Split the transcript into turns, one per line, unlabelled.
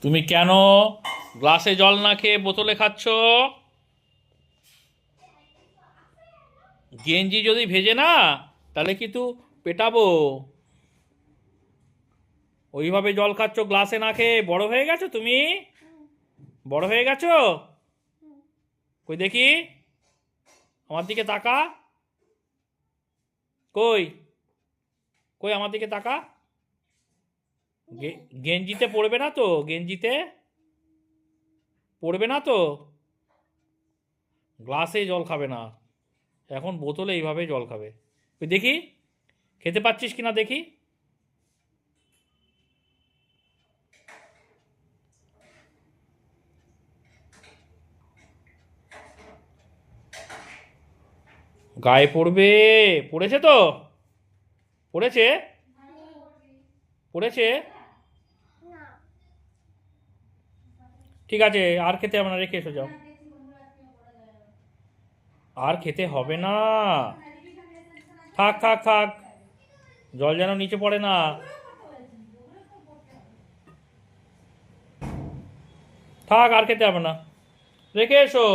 তুমি কেন গ্লাসে জল না খেয়ে বোতলে খাচ্ছ? গেঞ্জি যদি ভেজে না, তাহলে কিন্তু পেটাবো। ওইভাবে জল খাচ্ছ গ্লাসে না খেয়ে, বড় হয়ে গেছো তুমি? বড় হয়ে গেছো? কই দেখি, আমার দিকে তাকা। কই কই আমার দিকে তাকা। গেঞ্জিতে পড়বে না তো? গেঞ্জিতে পড়বে না তো? গ্লাসে জল খাবে না, এখন বোতলে এইভাবে জল খাবে। তুই দেখি, খেতে পাচ্ছিস কিনা দেখি। গায়ে পড়বে। পড়েছে তো? পড়েছে? পড়েছে? ঠিক আছে, আর খেতে হবে না, রেখে এসো যাও। আর খেতে হবে না। থাক থাক থাক, জল যেন নিচে পড়ে না। থাক, আর খেতে হবে না, রেখে এসো।